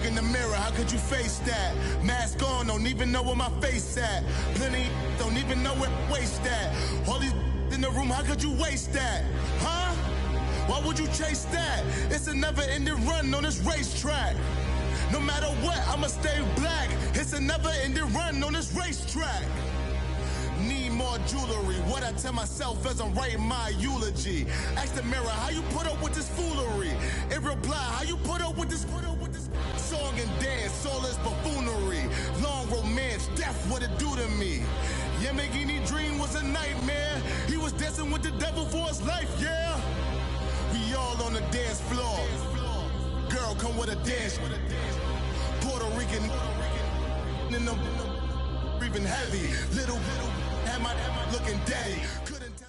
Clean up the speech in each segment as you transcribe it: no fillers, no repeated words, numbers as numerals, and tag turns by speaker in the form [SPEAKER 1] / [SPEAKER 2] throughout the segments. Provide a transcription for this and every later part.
[SPEAKER 1] Look in the mirror, how could you face that? Mask on, don't even know where my face at. Plenty don't even know where waste at. All these in the room, how could you waste that? Huh? Why would you chase that? It's a never-ending run on this racetrack. No matter what, I'ma stay black. It's a never-ending run on this racetrack. Need more jewelry. What I tell myself as I'm writing my eulogy. Ask the mirror, how you put up with this foolery? It reply, how you put up with this song and dance, soulless buffoonery. Long romance, death, what it do to me? Yamagini dream was a nightmare. He was dancing with the devil for his life, yeah. We all on the dance floor. Girl, come with a dance. Puerto Rican in the breathing heavy. Little am I looking daddy. Couldn't tell.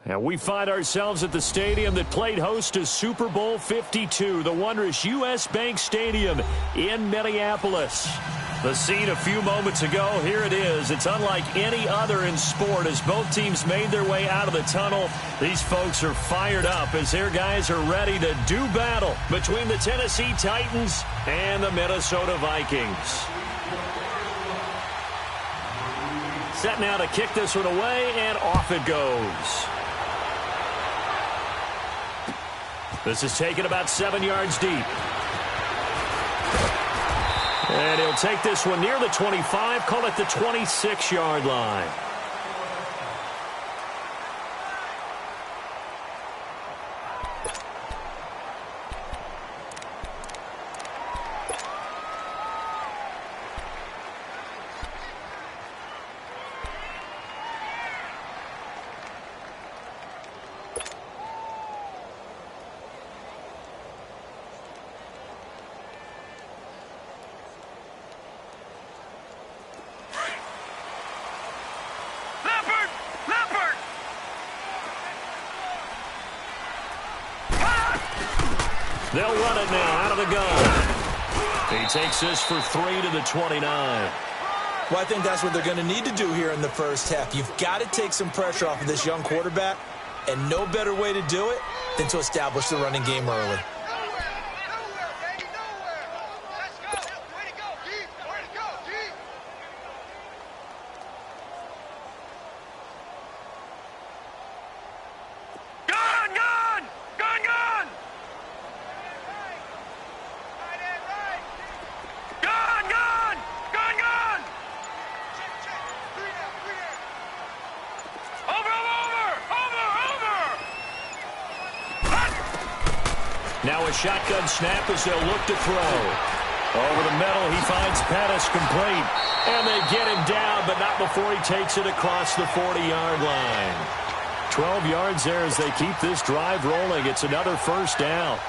[SPEAKER 2] And we find ourselves at the stadium that played host to Super Bowl 52, the wondrous U.S. Bank Stadium in Minneapolis. The scene a few moments ago, here it is. It's unlike any other in sport as both teams made their way out of the tunnel. These folks are fired up as their guys are ready to do battle between the Tennessee Titans and the Minnesota Vikings. Set now to kick this one away, and off it goes. This is taken about 7 yards deep. And he'll take this one near the 25, call it the 26-yard line. They'll run it now out of the gun. He takes this for 3 to the 29.
[SPEAKER 3] Well, I think that's what they're going to need to do here in the first half. You've got to take some pressure off of this young quarterback, and no better way to do it than to establish the running game early.
[SPEAKER 2] Now a shotgun snap as they'll look to throw. Over the middle, he finds Pettis complete. And they get him down, but not before he takes it across the 40-yard line. 12 yards there as they keep this drive rolling. It's another first down.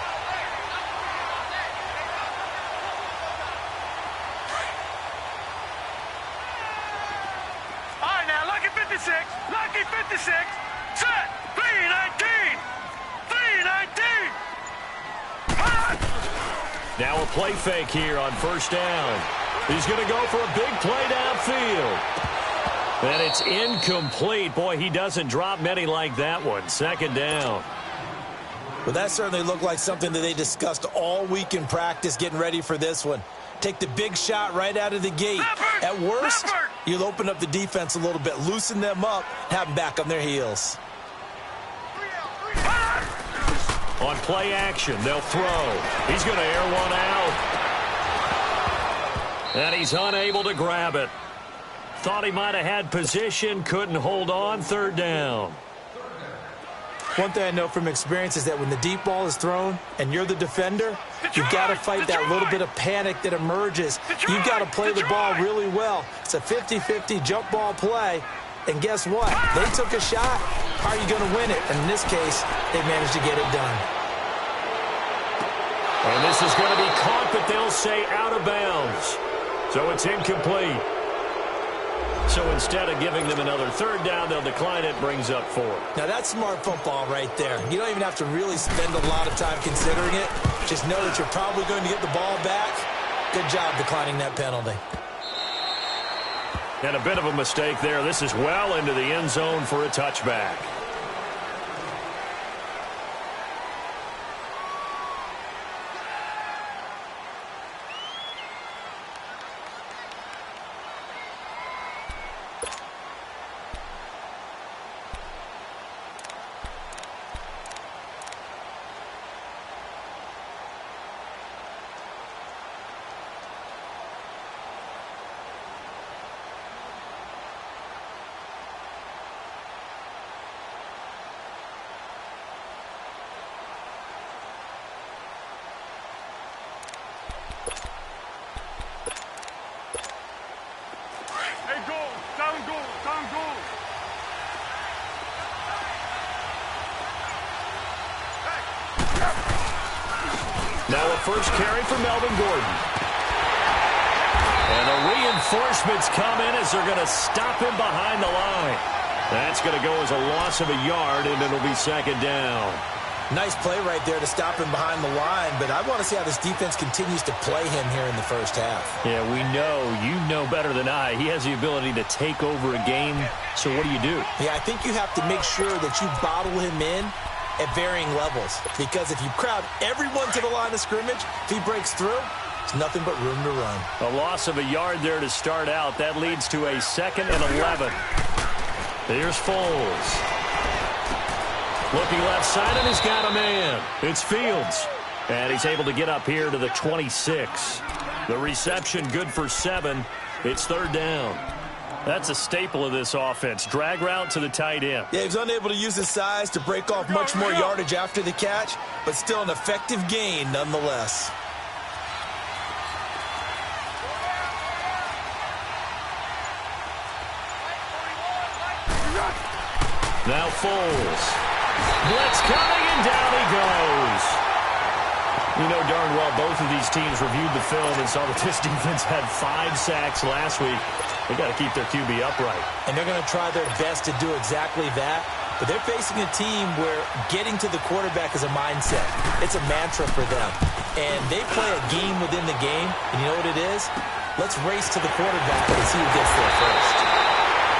[SPEAKER 4] All right, now, lucky 56. Lucky 56. Set. 3-19. 3-19.
[SPEAKER 2] Now a play fake here on first down. He's going to go for a big play downfield. And it's incomplete. Boy, he doesn't drop many like that one. Second down.
[SPEAKER 3] Well, that certainly looked like something that they discussed all week in practice getting ready for this one. Take the big shot right out of the gate. At worst, you'll open up the defense a little bit, loosen them up, have them back on their heels.
[SPEAKER 2] On play action, they'll throw. He's going to air one out. And he's unable to grab it. Thought he might have had position, couldn't hold on. Third down.
[SPEAKER 3] One thing I know from experience is that when the deep ball is thrown and you're the defender, you've got to fight that little bit of panic that emerges. You've got to play the ball really well. It's a 50-50 jump ball play. And guess what? They took a shot. How are you going to win it? And in this case, they managed to get it done.
[SPEAKER 2] And this is going to be caught, but they'll say out of bounds. So it's incomplete. So instead of giving them another third down, they'll decline it, brings up 4.
[SPEAKER 3] Now that's smart football right there. You don't even have to really spend a lot of time considering it. Just know that you're probably going to get the ball back. Good job declining that penalty.
[SPEAKER 2] And a bit of a mistake there. This is well into the end zone for a touchback. Now a first carry for Melvin Gordon. And the reinforcements come in as they're going to stop him behind the line. That's going to go as a loss of a yard, and it'll be second down.
[SPEAKER 3] Nice play right there to stop him behind the line, but I want to see how this defense continues to play him here in the first half.
[SPEAKER 2] Yeah, we know. You know better than I. He has the ability to take over a game, so what do you do?
[SPEAKER 3] Yeah, I think you have to make sure that you bottle him in at varying levels, because if you crowd everyone to the line of scrimmage, if he breaks through, there's nothing but room to run.
[SPEAKER 2] A loss of a yard there to start out. That leads to a 2nd and 11. Here's Foles. Looking left side, and he's got a man. It's Fields. And he's able to get up here to the 26. The reception good for 7. It's 3rd down. That's a staple of this offense. Drag route to the tight end.
[SPEAKER 3] Yeah, he was unable to use his size to break off much more yardage after the catch, but still an effective gain nonetheless.
[SPEAKER 2] Now Foles. Blitz coming, and down he goes. You know darn well both of these teams reviewed the film and saw that this defense had 5 sacks last week. They got to keep their QB upright.
[SPEAKER 3] And they're going to try their best to do exactly that. But they're facing a team where getting to the quarterback is a mindset. It's a mantra for them. And they play a game within the game. And you know what it is? Let's race to the quarterback and see who gets there first.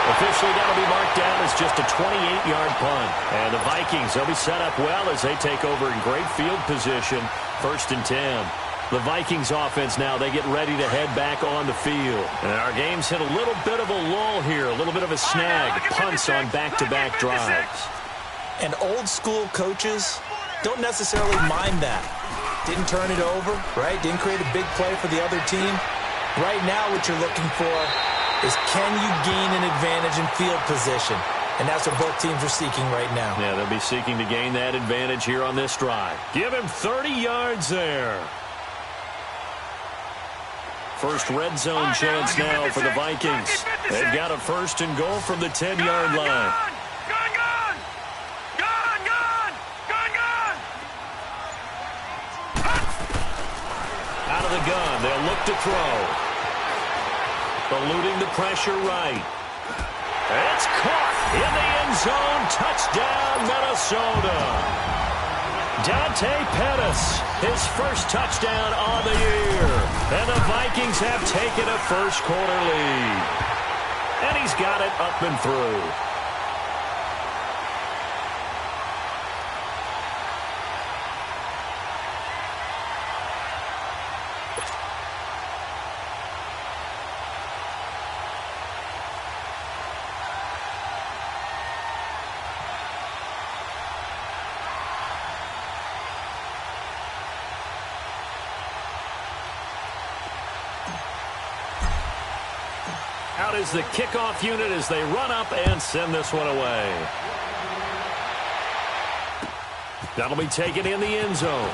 [SPEAKER 2] Officially, that'll be marked down as just a 28-yard punt. And the Vikings, they'll be set up well as they take over in great field position. 1st and 10. The Vikings offense now, they get ready to head back on the field. And our game's hit a little bit of a lull here, a little bit of a snag. Punts on back-to-back drives.
[SPEAKER 3] And old-school coaches don't necessarily mind that. Didn't turn it over, right? Didn't create a big play for the other team. Right now, what you're looking for is can you gain an advantage in field position? And that's what both teams are seeking right now.
[SPEAKER 2] Yeah, they'll be seeking to gain that advantage here on this drive. Give him 30 yards there. First red zone chance now for the Vikings. They've got a 1st and goal from the 10-yard line. Out of the gun, they'll look to throw. Eluding the pressure right. It's caught in the end zone. Touchdown, Minnesota. Dante Pettis, his first touchdown on the year. And the Vikings have taken a first-quarter lead. And he's got it up and through. Out is the kickoff unit as they run up and send this one away. That'll be taken in the end zone.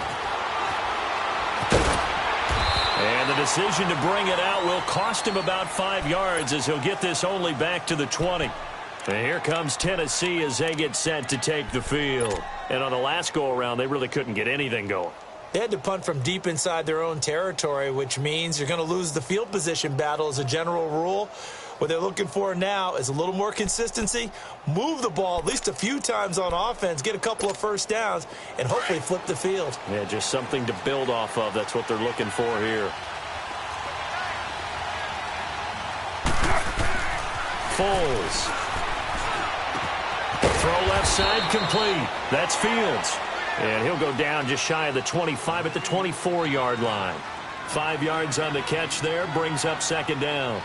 [SPEAKER 2] And the decision to bring it out will cost him about 5 yards as he'll get this only back to the 20. And here comes Tennessee as they get set to take the field. And on the last go-around, they really couldn't get anything going.
[SPEAKER 3] They had to punt from deep inside their own territory, which means you're going to lose the field position battle as a general rule. What they're looking for now is a little more consistency, move the ball at least a few times on offense, get a couple of first downs, and hopefully flip the field.
[SPEAKER 2] Yeah, just something to build off of. That's what they're looking for here. Foles. Throw left side complete. That's Fields. And he'll go down just shy of the 25 at the 24-yard line. 5 yards on the catch there, brings up 2nd down.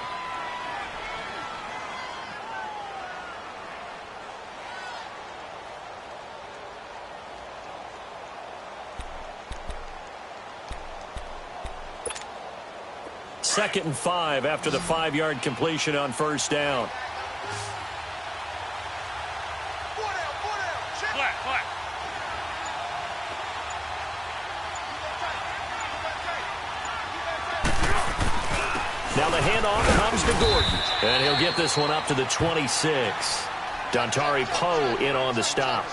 [SPEAKER 2] Second and 5 after the 5-yard completion on 1st down. Now the handoff comes to Gordon. And he'll get this one up to the 26. Dontari Poe in on the stop.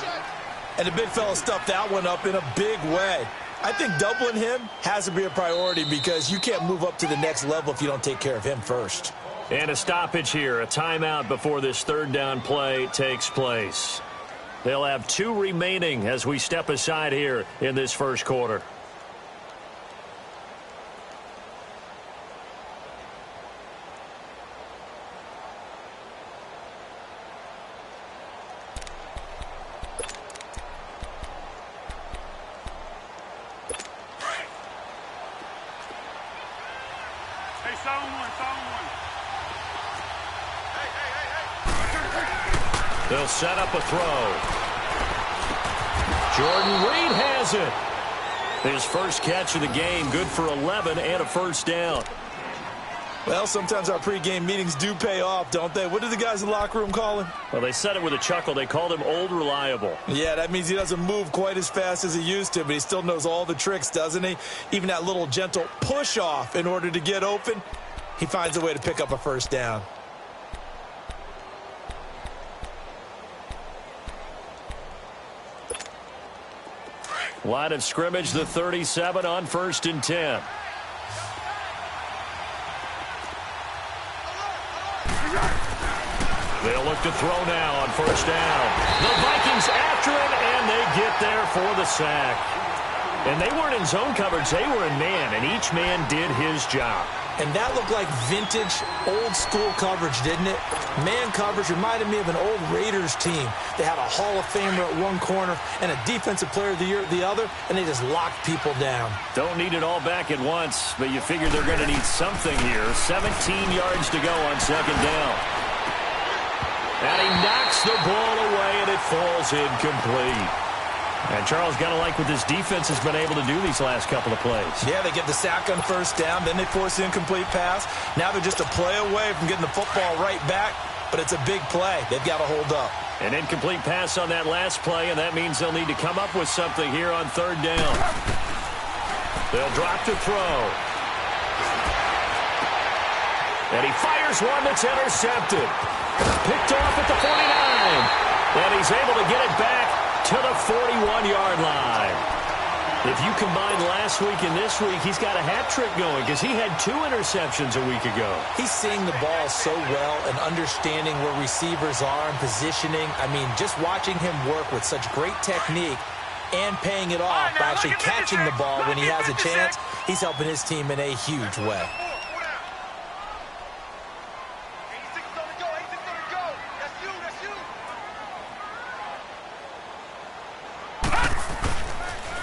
[SPEAKER 3] And the big fella stuffed that one up in a big way. I think doubling him has to be a priority because you can't move up to the next level if you don't take care of him first.
[SPEAKER 2] And a stoppage here, a timeout before this third down play takes place. They'll have 2 remaining as we step aside here in this first quarter. They'll set up a throw. Jordan Reed has it. His first catch of the game, good for 11 and a first down.
[SPEAKER 3] Well, sometimes our pregame meetings do pay off, don't they? What do the guys in the locker room call him?
[SPEAKER 2] Well, they said it with a chuckle. They called him Old Reliable.
[SPEAKER 3] Yeah, that means he doesn't move quite as fast as he used to, but he still knows all the tricks, doesn't he? Even that little gentle push-off in order to get open, he finds a way to pick up a first down.
[SPEAKER 2] Line of scrimmage, the 37 on 1st and 10. They'll look to throw now on 1st down. The Vikings after it, and they get there for the sack. And they weren't in zone coverage. They were in man, and each man did his job.
[SPEAKER 3] And that looked like vintage, old-school coverage, didn't it? Man coverage reminded me of an old Raiders team. They had a Hall of Famer at one corner and a Defensive Player of the Year at the other, and they just locked people down.
[SPEAKER 2] Don't need it all back at once, but you figure they're going to need something here. 17 yards to go on 2nd down. And he knocks the ball away, and it falls incomplete. And Charles, got to like what this defense has been able to do these last couple of plays.
[SPEAKER 3] Yeah, they get the sack on 1st down, then they force the incomplete pass. Now they're just a play away from getting the football right back, but it's a big play. They've got to hold up.
[SPEAKER 2] An incomplete pass on that last play, and that means they'll need to come up with something here on 3rd down. They'll drop to throw. And he fires one that's intercepted. Picked off at the 49. And he's able to get it back to the 41-yard line. If you combine last week and this week, he's got a hat trick going because he had 2 interceptions a week ago.
[SPEAKER 3] He's seeing the ball so well and understanding where receivers are and positioning. I mean, just watching him work with such great technique and paying it off by actually catching the ball when he has a chance, he's helping his team in a huge way.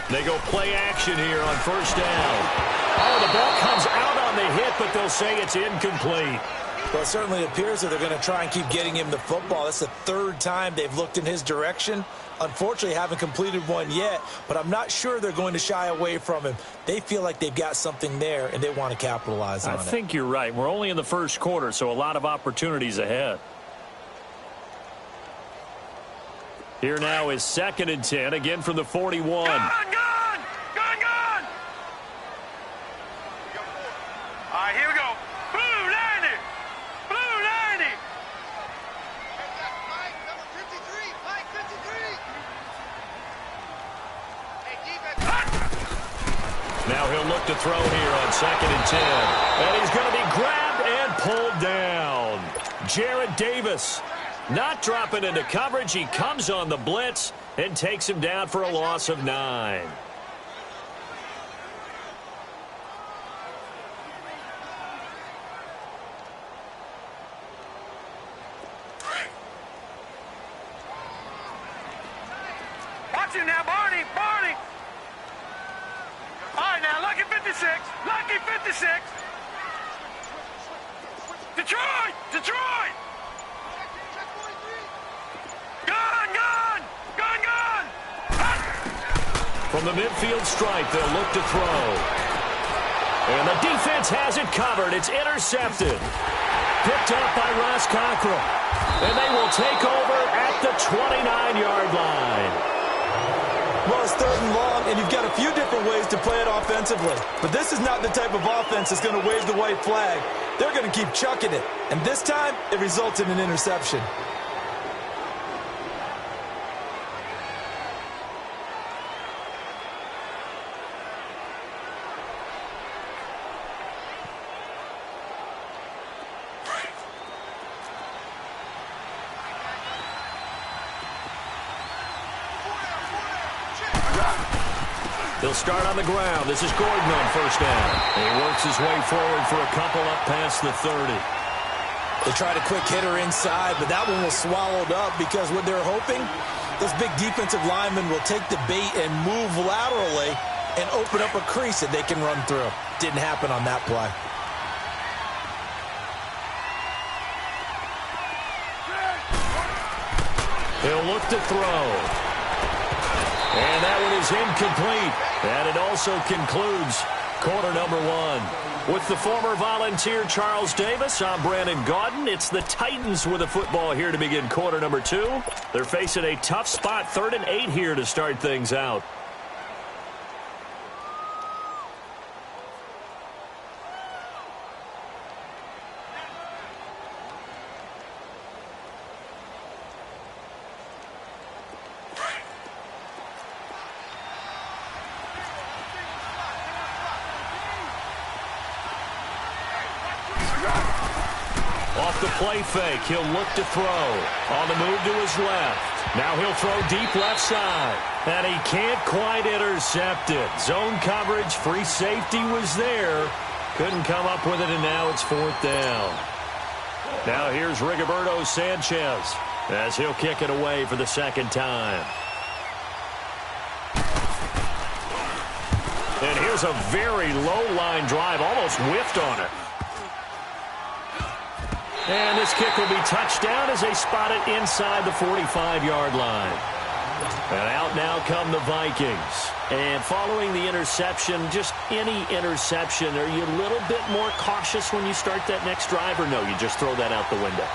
[SPEAKER 2] They go play action here on 1st down. Oh, the ball comes out on the hit, but they'll say it's incomplete.
[SPEAKER 3] Well, it certainly appears that they're going to try and keep getting him the football. That's the 3rd time they've looked in his direction. Unfortunately, haven't completed one yet, but I'm not sure they're going to shy away from him. They feel like they've got something there, and they want to capitalize on it.
[SPEAKER 2] I think you're right. We're only in the 1st quarter, so a lot of opportunities ahead. Here now is 2nd and 10, again from the 41.
[SPEAKER 4] Gone! All right, here we go. Blue 90! Blue 90!
[SPEAKER 5] Mike, number 53! Mike, 53! Hey, defense.
[SPEAKER 2] Now he'll look to throw here on 2nd and 10. And he's going to be grabbed and pulled down. Jarrett Davis not dropping into coverage. He comes on the blitz and takes him down for a loss of 9.
[SPEAKER 4] Watch him now, Barney! Barney! All right, now, Lucky 56! Lucky 56! Detroit! Detroit! Gone! Gone! Gone! Gone!
[SPEAKER 2] From the midfield stripe, they'll look to throw. And the defense has it covered. It's intercepted. Picked up by Ross Cockrell. And they will take over at the 29-yard line.
[SPEAKER 3] Well, it's 3rd and long, and you've got a few different ways to play it offensively. But this is not the type of offense that's going to wave the white flag. They're going to keep chucking it. And this time, it results in an interception.
[SPEAKER 2] He'll start on the ground. This is Gordon on first down. And he works his way forward for a couple up past the 30.
[SPEAKER 3] They tried a quick hitter inside, but that one was swallowed up because what they're hoping, those big defensive linemen will take the bait and move laterally and open up a crease that they can run through. Didn't happen on that play.
[SPEAKER 2] He'll look to throw. And that one is incomplete. And it also concludes quarter number one. With the former Volunteer Charles Davis, I'm Brandon Gaudin. It's the Titans with the football here to begin quarter number two. They're facing a tough spot, 3rd and 8 here to start things out. Off the play fake, he'll look to throw. On the move to his left. Now he'll throw deep left side. And he can't quite intercept it. Zone coverage, free safety was there. Couldn't come up with it, and now it's 4th down. Now here's Rigoberto Sanchez as he'll kick it away for the 2nd time. And here's a very low line drive, almost whiffed on it. And this kick will be touched down as they spot it inside the 45-yard line. And out now come the Vikings. And following the interception, just any interception, are you a little bit more cautious when you start that next drive, or no, you just throw that out the window?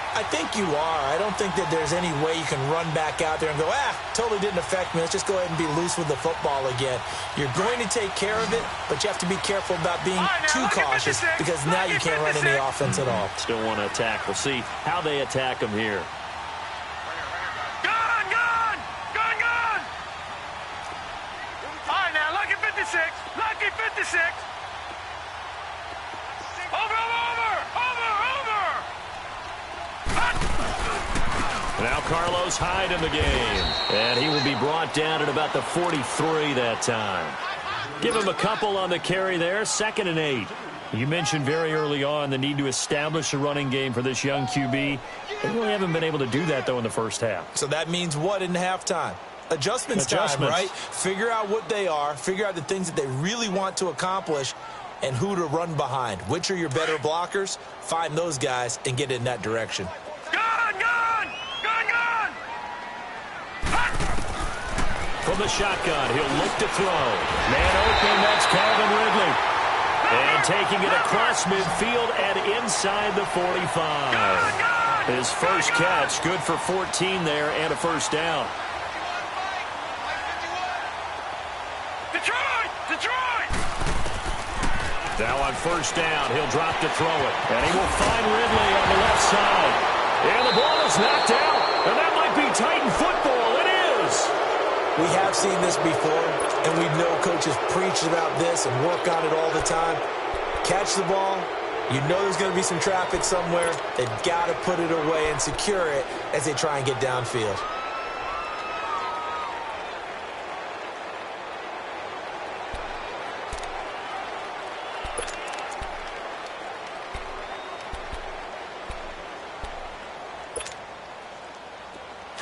[SPEAKER 3] I think you are. I don't think that there's any way you can run back out there and go, totally didn't affect me. Let's just go ahead and be loose with the football again. You're going to take care of it, but you have to be careful about being too cautious because now you can't run any offense at all.
[SPEAKER 2] Still want to attack. We'll see how they attack them here.
[SPEAKER 4] Gun! Gun! Gun! Gun! All right, now, lucky 56. Lucky 56. Over!
[SPEAKER 2] Now Carlos Hyde in the game. And he will be brought down at about the 43 that time. Give him a couple on the carry there. 2nd and 8. You mentioned very early on the need to establish a running game for this young QB. They really haven't been able to do that, though, in the first half.
[SPEAKER 3] So that means what in halftime? Adjustments time, right? Figure out what they are. Figure out the things that they really want to accomplish and who to run behind. Which are your better blockers? Find those guys and get in that direction.
[SPEAKER 2] From the shotgun, he'll look to throw. Man open, that's Calvin Ridley. And taking it across midfield and inside the 45. His first catch, good for 14 there and a first down.
[SPEAKER 4] Detroit!
[SPEAKER 2] Now on first down, he'll drop to throw it. And he will find Ridley on the left side. And the ball is knocked out. And that might be Titan football. It is.
[SPEAKER 3] We have seen this before, and we know coaches preach about this and work on it all the time. Catch the ball. You know there's going to be some traffic somewhere. They've got to put it away and secure it as they try and get downfield.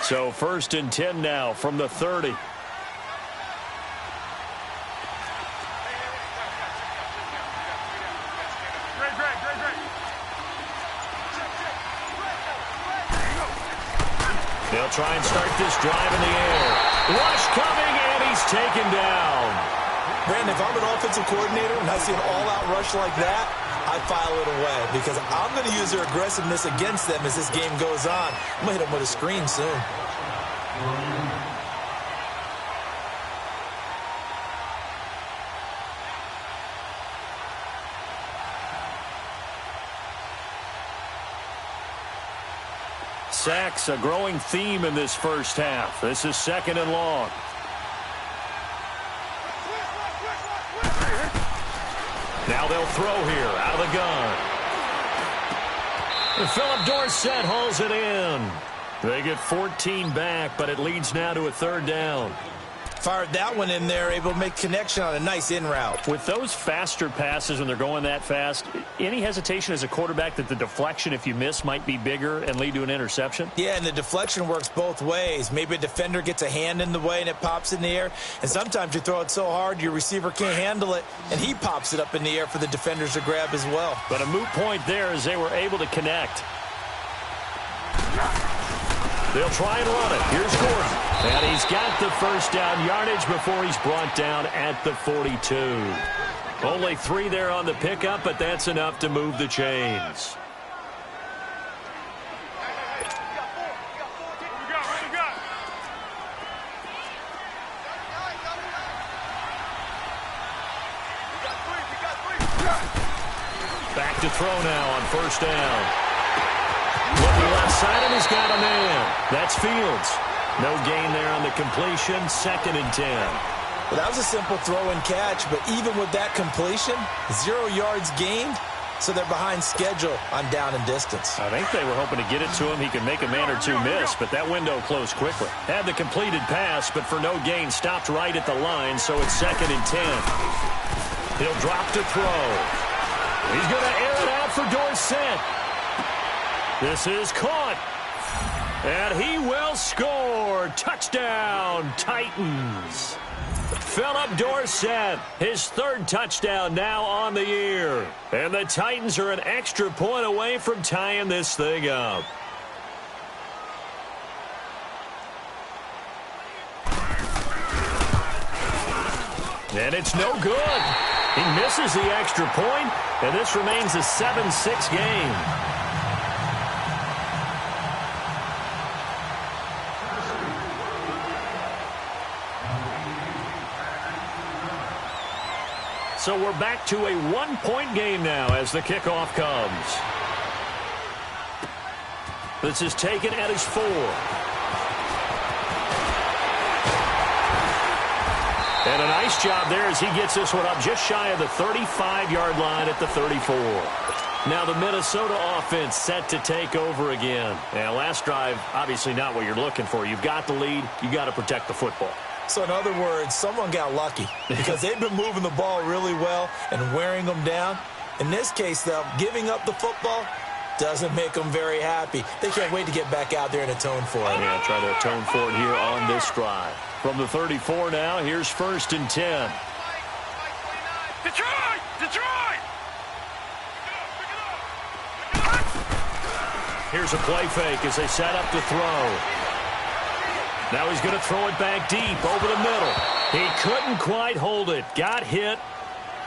[SPEAKER 2] So 1st and 10 now from the 30. They'll try and start this drive in the air. Rush coming, and he's taken down.
[SPEAKER 3] Brandon, if I'm an offensive coordinator and I see an all-out rush like that, I file it away because I'm going to use their aggressiveness against them as this game goes on. I'm going to hit them with a screen soon.
[SPEAKER 2] Sacks, a growing theme in this first half. This is 2nd and long. Now they'll throw here out of the gun. And Philip Dorsett hauls it in. They get 14 back, but it leads now to a 3rd down.
[SPEAKER 3] Fired that one in there, able to make connection on a nice in route.
[SPEAKER 2] With those faster passes when they're going that fast, any hesitation as a quarterback that the deflection, if you miss, might be bigger and lead to an interception?
[SPEAKER 3] Yeah, and the deflection works both ways. Maybe a defender gets a hand in the way and it pops in the air. And sometimes you throw it so hard your receiver can't handle it, and he pops it up in the air for the defenders to grab as well.
[SPEAKER 2] But a moot point there as they were able to connect. They'll try and run it. Here's Gordon. And he's got the first down yardage before he's brought down at the 42. Only 3 there on the pickup, but that's enough to move the chains. Back to throw now on first down. Looking left side, and he's got a man. That's Fields. No gain there on the completion. 2nd and 10.
[SPEAKER 3] Well, that was a simple throw and catch, but even with that completion, 0 yards gained, so they're behind schedule on down and distance.
[SPEAKER 2] I think they were hoping to get it to him. He could make a man or two miss, but that window closed quickly. Had the completed pass, but for no gain, stopped right at the line, so it's 2nd and 10. He'll drop to throw. He's going to air it out for Dorsett. This is caught. And he will score. Touchdown, Titans. Philip Dorsett, his 3rd touchdown now on the year. And the Titans are an extra point away from tying this thing up. And it's no good. He misses the extra point, and this remains a 7-6 game. So we're back to a 1-point game now as the kickoff comes. This is taken at his 4. And a nice job there as he gets this one up just shy of the 35-yard line at the 34. Now the Minnesota offense set to take over again. And last drive, obviously not what you're looking for. You've got the lead. You've got to protect the football.
[SPEAKER 3] So in other words, someone got lucky because they've been moving the ball really well and wearing them down. In this case, though, giving up the football doesn't make them very happy. They can't wait to get back out there and atone for it.
[SPEAKER 2] Yeah, try to atone for it here on this drive. From the 34 now, here's 1st and 10.
[SPEAKER 4] Detroit! Detroit!
[SPEAKER 2] Here's a play fake as they set up to throw. Now he's going to throw it back deep over the middle. He couldn't quite hold it. Got hit.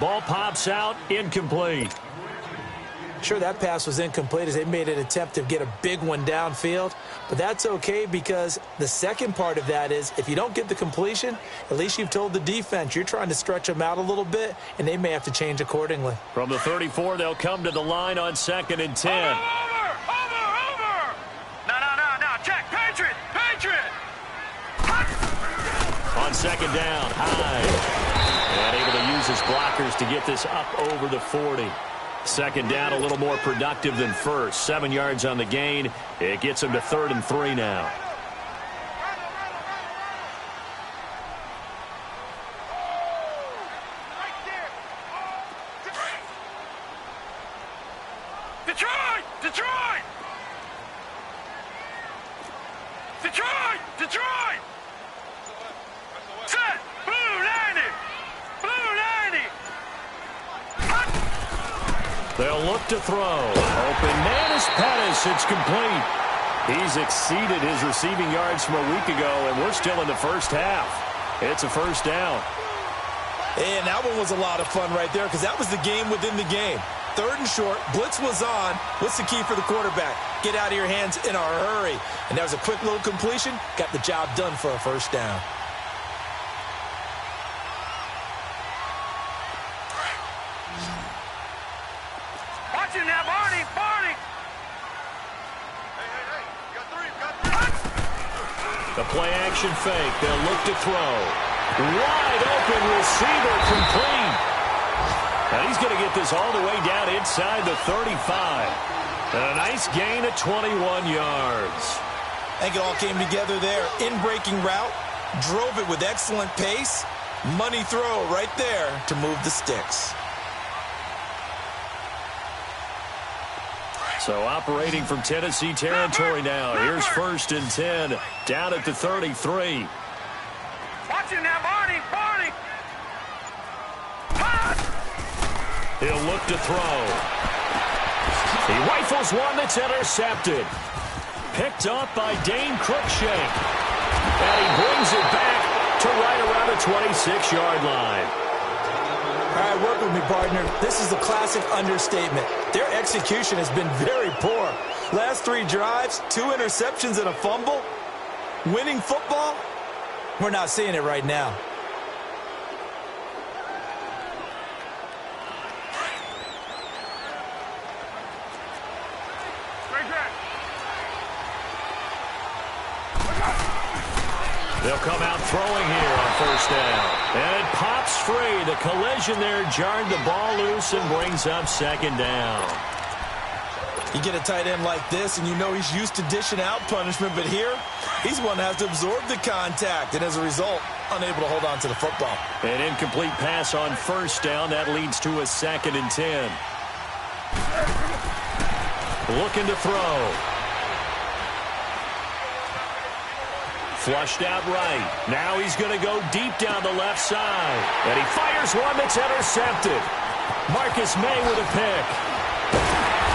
[SPEAKER 2] Ball pops out. Incomplete.
[SPEAKER 3] Sure, that pass was incomplete as they made an attempt to get a big one downfield. But that's okay because the second part of that is if you don't get the completion, at least you've told the defense you're trying to stretch them out a little bit, and they may have to change accordingly.
[SPEAKER 2] From the 34, they'll come to the line on 2nd and 10.
[SPEAKER 4] Over! No, check. Patriot!
[SPEAKER 2] On 2nd down, Hyde. And able to use his blockers to get this up over the 40. 2nd down, a little more productive than first. 7 yards on the gain. It gets him to 3rd and 3 now.
[SPEAKER 4] Detroit! Set! Blue 90!
[SPEAKER 2] They'll look to throw. Open man is Pettis. It's complete. He's exceeded his receiving yards from a week ago, and we're still in the first half. It's a 1st down.
[SPEAKER 3] And that one was a lot of fun right there because that was the game within the game. 3rd and short, blitz was on. What's the key for the quarterback? Get out of your hands in a hurry. And that was a quick little completion. Got the job done for a 1st down.
[SPEAKER 4] Watch it now, Barney! Hey, got 3.
[SPEAKER 2] The play action fake. They'll look to throw. Wide open receiver complete. And he's going to get this all the way down inside the 35. And a nice gain of 21 yards.
[SPEAKER 3] I think it all came together there. In-breaking route, Drove it with excellent pace. Money throw right there to move the sticks.
[SPEAKER 2] So operating from Tennessee territory now. Here's 1st and 10, down at the 33.
[SPEAKER 4] Watch it now, Barney.
[SPEAKER 2] He'll look to throw. He rifles one that's intercepted. Picked up by Dane Cruikshank. And he brings it back to right around the 26-yard line.
[SPEAKER 3] All right, work with me, partner. This is a classic understatement. Their execution has been very poor. Last 3 drives, 2 interceptions and a fumble. Winning football? We're not seeing it right now.
[SPEAKER 2] They'll come out throwing here on 1st down. And it pops free. The collision there jarred the ball loose and brings up 2nd down.
[SPEAKER 3] You get a tight end like this, and you know he's used to dishing out punishment, but here, he's one that has to absorb the contact, and as a result, unable to hold on to the football.
[SPEAKER 2] An incomplete pass on 1st down. That leads to a 2nd and 10. Looking to throw. Flushed out right. Now he's going to go deep down the left side. And he fires one that's intercepted. Marcus May with a pick.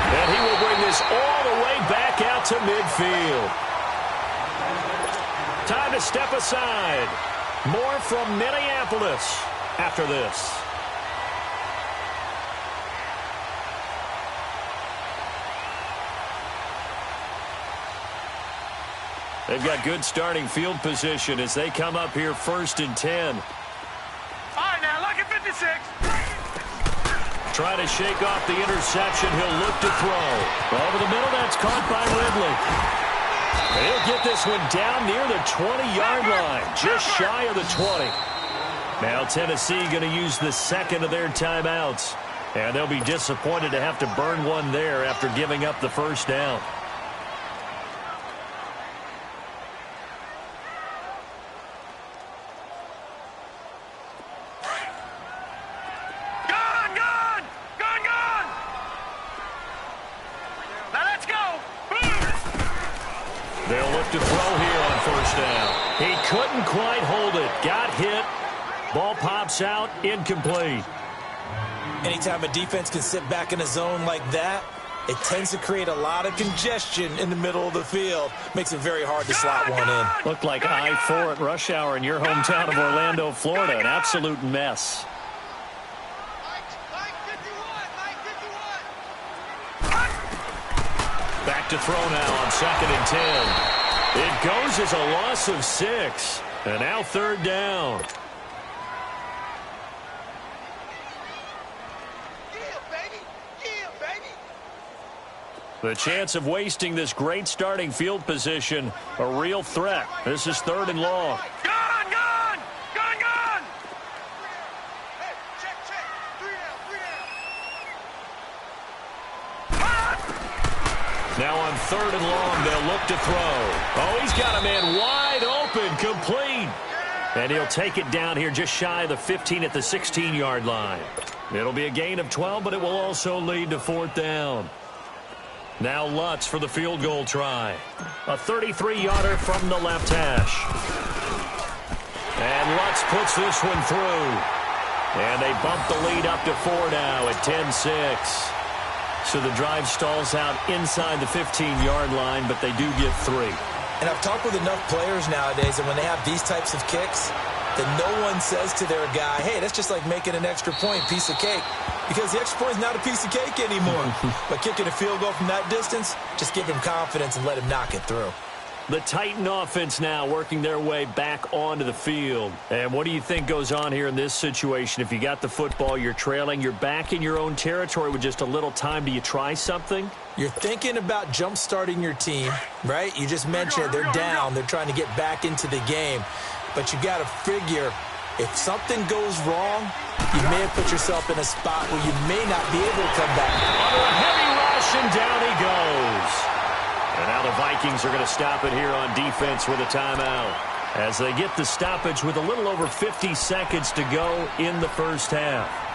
[SPEAKER 2] And he will bring this all the way back out to midfield. Time to step aside. More from Minneapolis after this. They've got good starting field position as they come up here 1st and 10.
[SPEAKER 4] All right, now, lucky 56.
[SPEAKER 2] Try to shake off the interception. He'll look to throw. Over the middle, that's caught by Ridley. And he'll get this one down near the 20-yard line, just shy of the 20. Now Tennessee going to use the 2nd of their timeouts. And they'll be disappointed to have to burn one there after giving up the 1st down. They'll look to throw here on 1st down. He couldn't quite hold it. Got hit. Ball pops out. Incomplete.
[SPEAKER 3] Anytime a defense can sit back in a zone like that, it tends to create a lot of congestion in the middle of the field. Makes it very hard to slot one in.
[SPEAKER 2] Looked like I-4 at rush hour in your hometown of Orlando, Florida. An absolute mess. Back to throw now on 2nd and 10. It goes as a loss of 6. And now 3rd down. The chance of wasting this great starting field position, a real threat. This is 3rd and long.
[SPEAKER 4] Gone!
[SPEAKER 5] Hey, check. 3 down.
[SPEAKER 2] Now on 3rd and long, they'll look to throw. Oh, he's got a man wide open, complete. And he'll take it down here just shy of the 15 at the 16-yard line. It'll be a gain of 12, but it will also lead to 4th down. Now Lutz for the field goal try. A 33-yarder from the left hash. And Lutz puts this one through. And they bump the lead up to 4 now at 10-6. So the drive stalls out inside the 15-yard line, but they do get 3.
[SPEAKER 3] And I've talked with enough players nowadays, and when they have these types of kicks, that no one says to their guy, hey, that's just like making an extra point, piece of cake. Because the extra point is not a piece of cake anymore. But kicking a field goal from that distance, just give him confidence and let him knock it through.
[SPEAKER 2] The Titan offense now working their way back onto the field. And what do you think goes on here in this situation? If you got the football, you're trailing, you're back in your own territory with just a little time. Do you try something?
[SPEAKER 3] You're thinking about jump-starting your team, right? You just mentioned they're down. They're trying to get back into the game. But you got to figure, if something goes wrong, you may have put yourself in a spot where you may not be able to come back.
[SPEAKER 2] Under a heavy rush, and down he goes. And now the Vikings are going to stop it here on defense with a timeout. as they get the stoppage with a little over 50 seconds to go in the first half.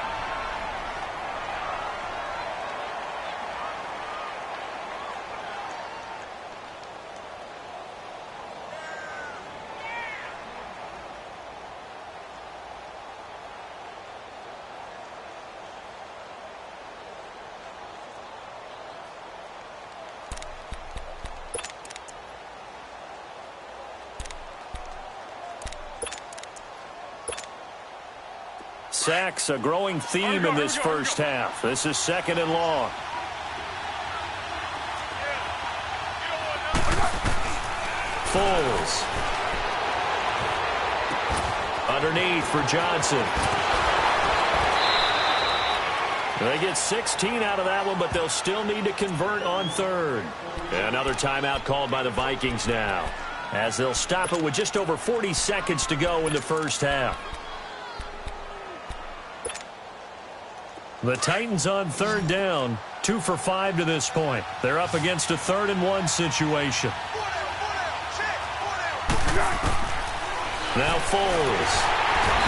[SPEAKER 2] Sacks, a growing theme in this first half. This is 2nd and long. Foles. Underneath for Johnson. They get 16 out of that one, but they'll still need to convert on 3rd. Another timeout called by the Vikings now, as they'll stop it with just over 40 seconds to go in the first half. The Titans on 3rd down, 2 for 5 to this point. They're up against a 3rd and 1 situation. Now Foles.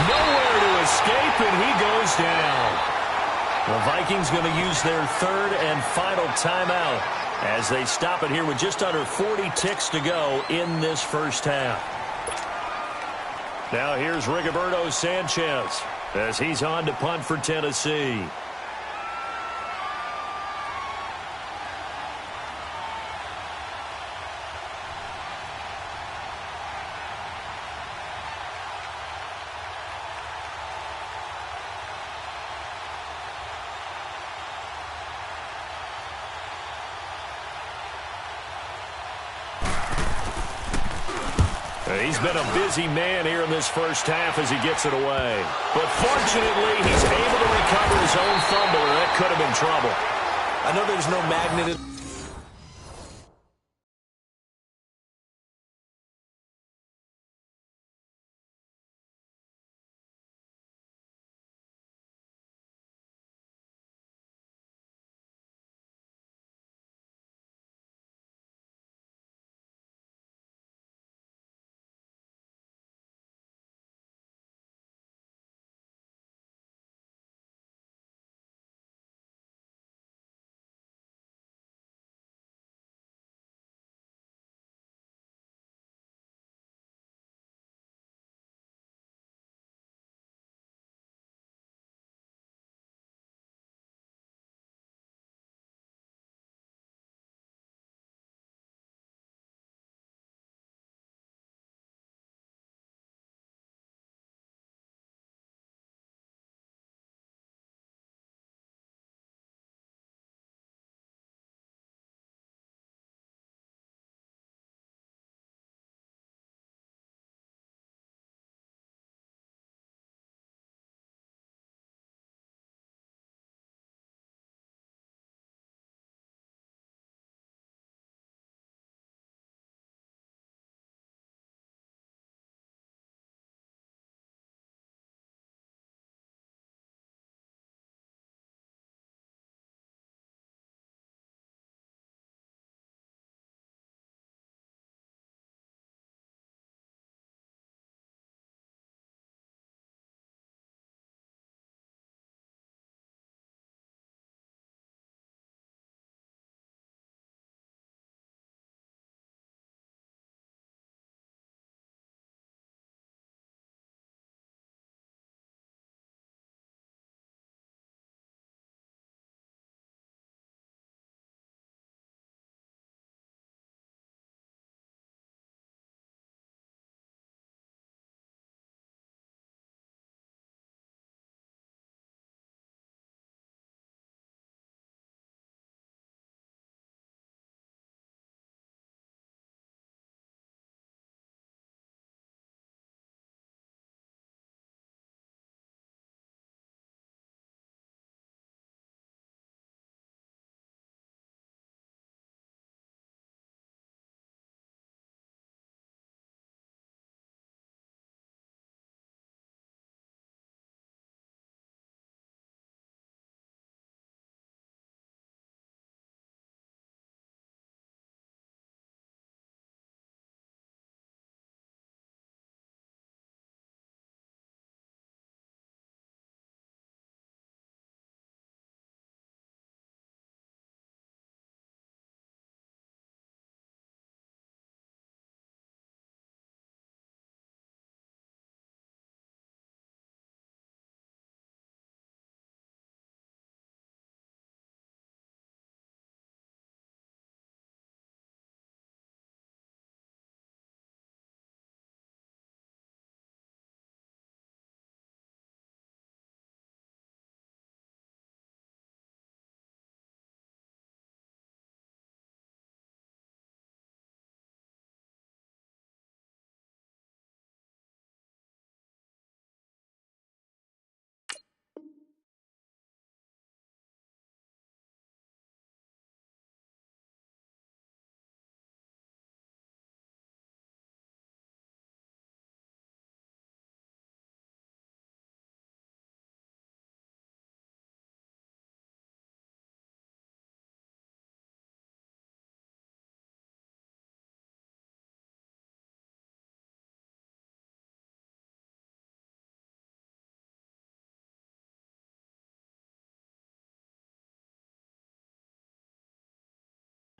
[SPEAKER 2] Nowhere to escape, and he goes down. The Vikings going to use their 3rd and final timeout as they stop it here with just under 40 ticks to go in this first half. Now here's Rigoberto Sanchez as he's on to punt for Tennessee. He's been a busy man here in this first half as he gets it away. But fortunately, he's able to recover his own fumble, and that could have been trouble.
[SPEAKER 3] I know there's no magnet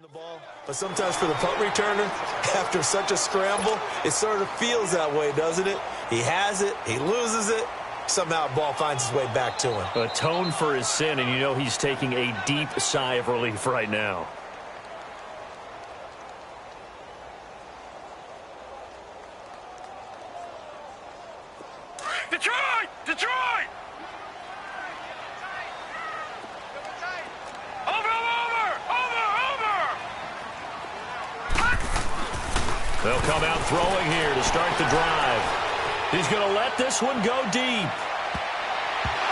[SPEAKER 3] The ball, but sometimes for the punt returner, after such a scramble, it sort of feels that way, doesn't it? He has it, he loses it, somehow the ball finds its way back to him.
[SPEAKER 2] Atone for his sin, and you know he's taking a deep sigh of relief right now.
[SPEAKER 4] Detroit! Detroit!
[SPEAKER 2] They'll come out throwing here to start the drive. He's going to let this one go deep.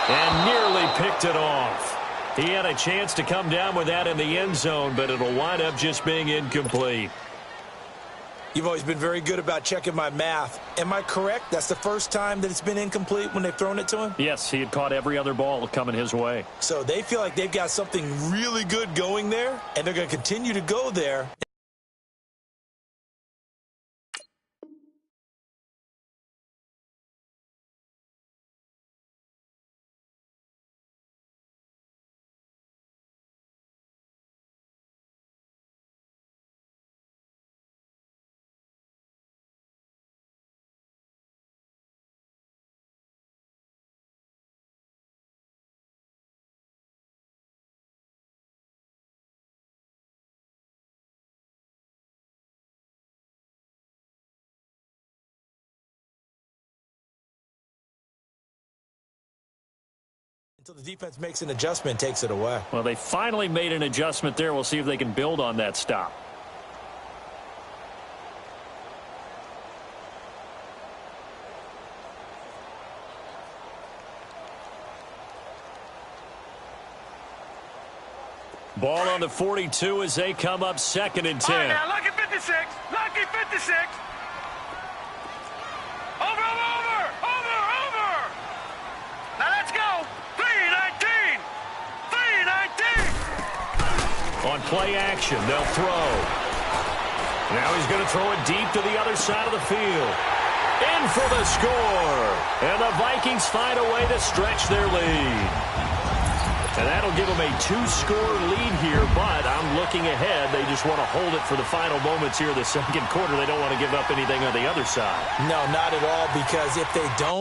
[SPEAKER 2] And nearly picked it off. He had a chance to come down with that in the end zone, but it'll wind up just being incomplete.
[SPEAKER 3] You've always been very good about checking my math. Am I correct? That's the first time that it's been incomplete when they've thrown it to him?
[SPEAKER 2] Yes, he had caught every other ball coming his way.
[SPEAKER 3] So they feel like they've got something really good going there, and they're going to continue to go there. Until the defense makes an adjustment, takes it away.
[SPEAKER 2] Well, they finally made an adjustment there. We'll see if they can build on that stop. Ball on the 42 as they come up 2nd and 10.
[SPEAKER 4] All right, now, lucky 56. Lucky 56. Over. Now let's go. 3-19. 3-19.
[SPEAKER 2] On play action, they'll throw. Now he's going to throw it deep to the other side of the field. In for the score. And the Vikings find a way to stretch their lead. And that'll give them a 2-score lead here, but I'm looking ahead. They just want to hold it for the final moments here of the second quarter. They don't want to give up anything on the other side.
[SPEAKER 3] No, not at all, because if they don't,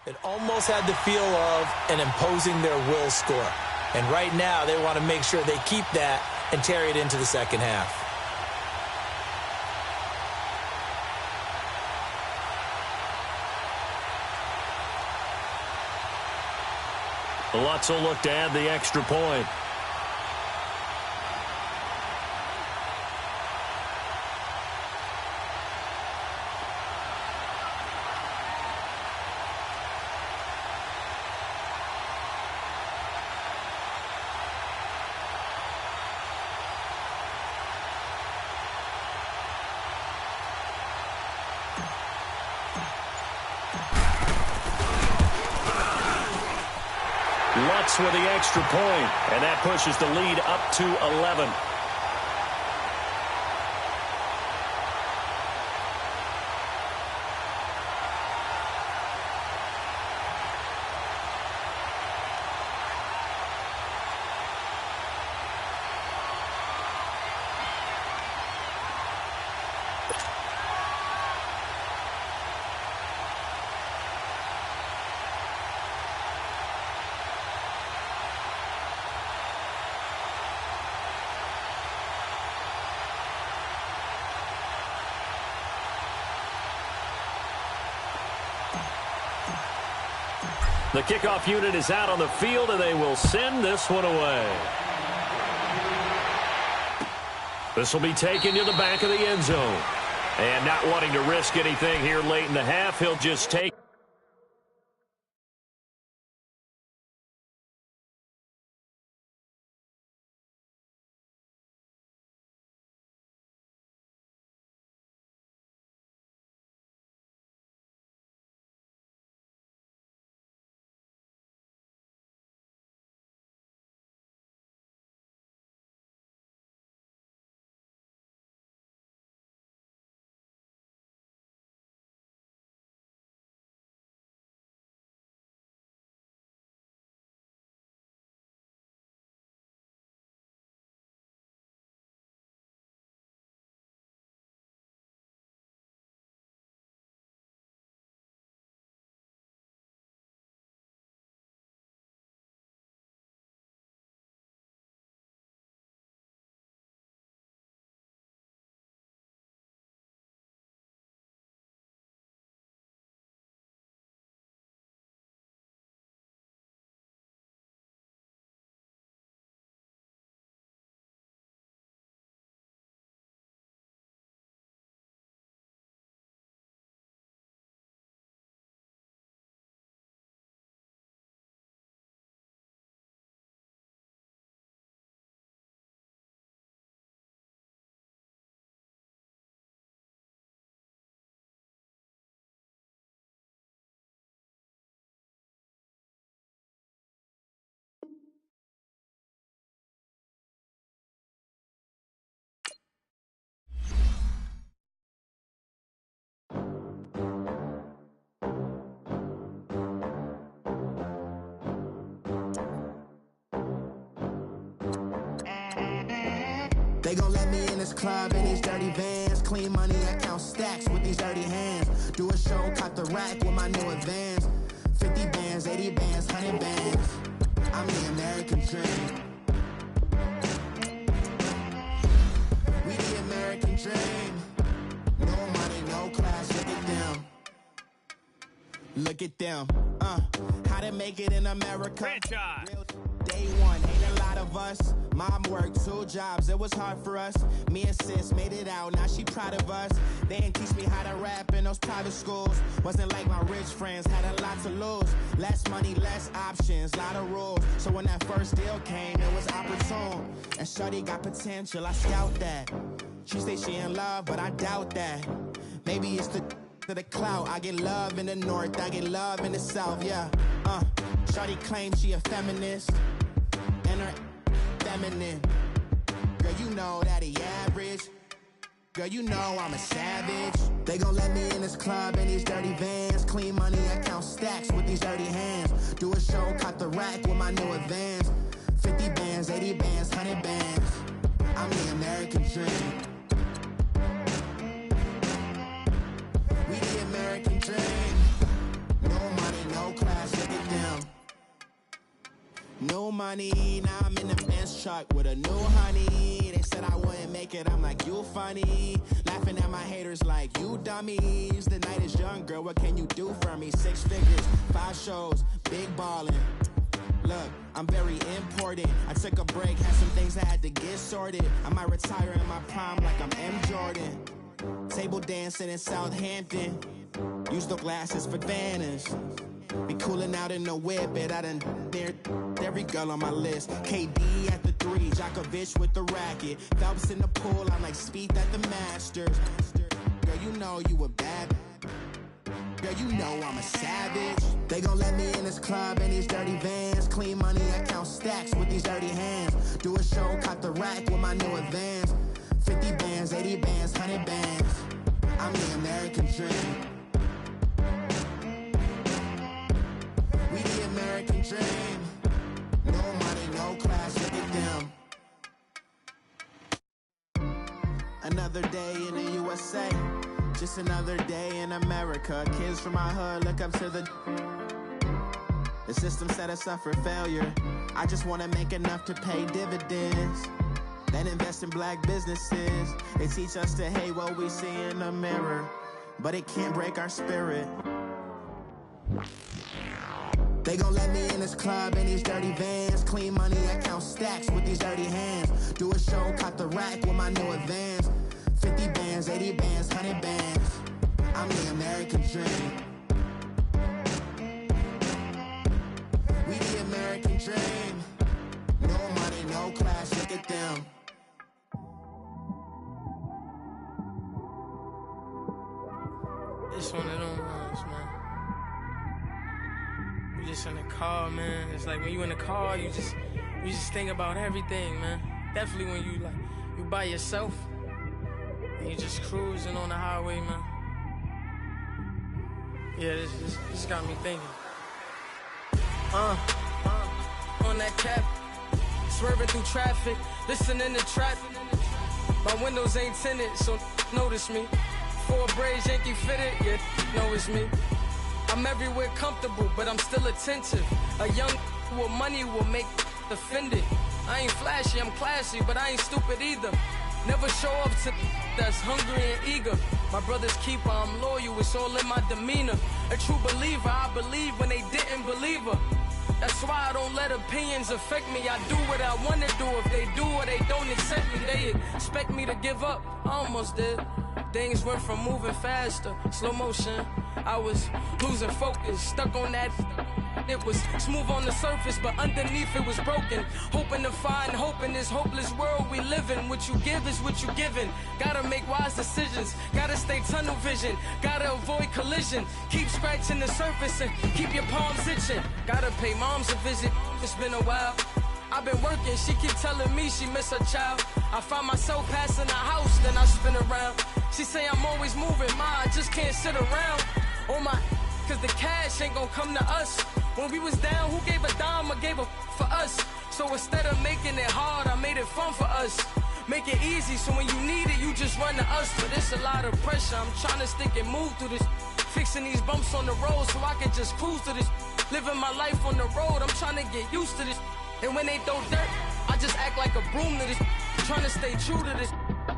[SPEAKER 3] it almost had the feel of an imposing their will score. And right now, they want to make sure they keep that and carry it into the second half.
[SPEAKER 2] Lutz will look to add the extra point. Lutz with the extra point, and that pushes the lead up to 11. The kickoff unit is out on the field, and they will send this one away. This will be taken to the back of the end zone. And not wanting to risk anything here late in the half, he'll just take.
[SPEAKER 6] They gon' let me in this club in these dirty vans. Clean money, I count stacks with these dirty hands. Do a show, cop the rack with my new advance. 50 bands, 80 bands, 100 bands. I'm the American dream. We the American dream. No money, no class, look at them. Look at them. How to make it in America.
[SPEAKER 2] Franchise.
[SPEAKER 6] Day one, ain't a lot of us. Mom worked 2 jobs, it was hard for us. Me and sis made it out, now she proud of us. They didn't teach me how to rap in those private schools. Wasn't like my rich friends, had a lot to lose. Less money, less options, lot of rules. So when that first deal came, it was opportune. And shorty got potential, I scout that. She say she in love, but I doubt that. Maybe it's the clout. I get love in the north, I get love in the south, yeah. Shorty claims she a feminist, and her feminine. Girl, you know that he average. Girl, you know I'm a savage. They gon' let me in this club in these dirty vans. Clean money, I count stacks with these dirty hands. Do a show, cop the rack with my new advance. 50 bands, 80 bands, 100 bands. I'm the American dream. We the American dream. No money, no class, look at them. No money, now I'm in the Benz truck with a new honey. They said I wouldn't make it, I'm like, you funny. Laughing at my haters like, you dummies. The night is young, girl, what can you do for me? 6 figures, 5 shows, big ballin'. Look, I'm very important. I took a break, had some things I had to get sorted. I might retire in my prime like I'm M. Jordan. Table dancing in Southampton. Use the glasses for Vanish. Be cooling out in the whip, but I done dared every girl on my list. KD at the 3, Djokovic with the racket. Phelps in the pool, I'm like Speed at the Masters. Girl, you know you a bad. Girl, you know I'm a savage. They gon' let me in this club in these dirty vans. Clean money, I count stacks with these dirty hands. Do a show, cop the rack with my new advance. 50 bands, 80 bands, 100 bands. I'm the American dream. We the American dream. No money, no class, look at them. Another day in the USA. Just another day in America. Kids from my hood look up to the system set us up for failure. I just wanna make enough to pay dividends. Then invest in black businesses. They teach us to hate what we see in the mirror, but it can't break our spirit. They gon' let me in this club in these dirty vans. Clean money, I count stacks with these dirty hands. Do a show, caught the rack with my new advance. 50 bands, 80 bands, 100 bands. I'm the American dream. We the American dream. No money, no class, look at them.
[SPEAKER 7] It's one of them ones, man. You just in the car, man. It's like when you in the car, you just think about everything, man. Definitely when you by yourself and you just cruising on the highway, man. Yeah, this got me thinking. On that cap, swerving through traffic, listening to trap. My windows ain't tinted, so notice me. 4 braids, Yankee fitted, yeah, know it's me. I'm everywhere comfortable, but I'm still attentive. A young with money will make offended. I ain't flashy, I'm classy, but I ain't stupid either. Never show up to that's hungry and eager. My brother's keeper, I'm loyal, it's all in my demeanor. A true believer, I believe when they didn't believe her. That's why I don't let opinions affect me. I do what I wanna do. If they do or they don't accept me, they expect me to give up. I almost did. Things went from moving faster, slow motion. I was losing focus, stuck on that. It was smooth on the surface, but underneath it was broken. Hoping to find hope in this hopeless world we live in. What you give is what you given. Gotta make wise decisions. Gotta stay tunnel vision. Gotta avoid collision. Keep scratching the surface and keep your palms itching. Gotta pay moms a visit. It's been a while. I've been working. She keep telling me she miss her child. I find myself passing the house, then I spin around. She say I'm always moving. Ma, I just can't sit around. Oh my, cause the cash ain't gonna come to us. When we was down, who gave a dime or gave a for us? So instead of making it hard, I made it fun for us. Make it easy, so when you need it, you just run to us. But it's a lot of pressure, I'm trying to stick and move through this. Fixing these bumps on the road so I can just cruise to this. Living my life on the road, I'm trying to get used to this. And when they throw dirt, I just act like a broom to this. Trying to stay true to this.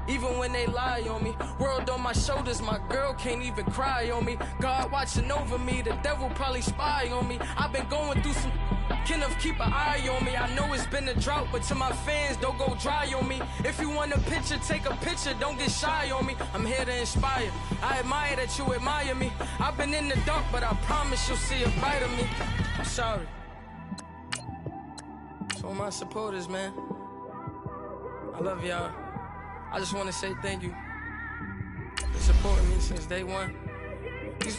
[SPEAKER 7] Even when they lie on me, world on my shoulders, my girl can't even cry on me. God watching over me, the devil probably spy on me. I've been going through some, Kenneth keep an eye on me. I know it's been a drought, but to my fans, don't go dry on me. If you want a picture, take a picture, don't get shy on me. I'm here to inspire, I admire that you admire me. I've been in the dark, but I promise you'll see a brighter me. I'm sorry. So all my supporters, man, I love y'all. I just want to say thank you for supporting me since day one. You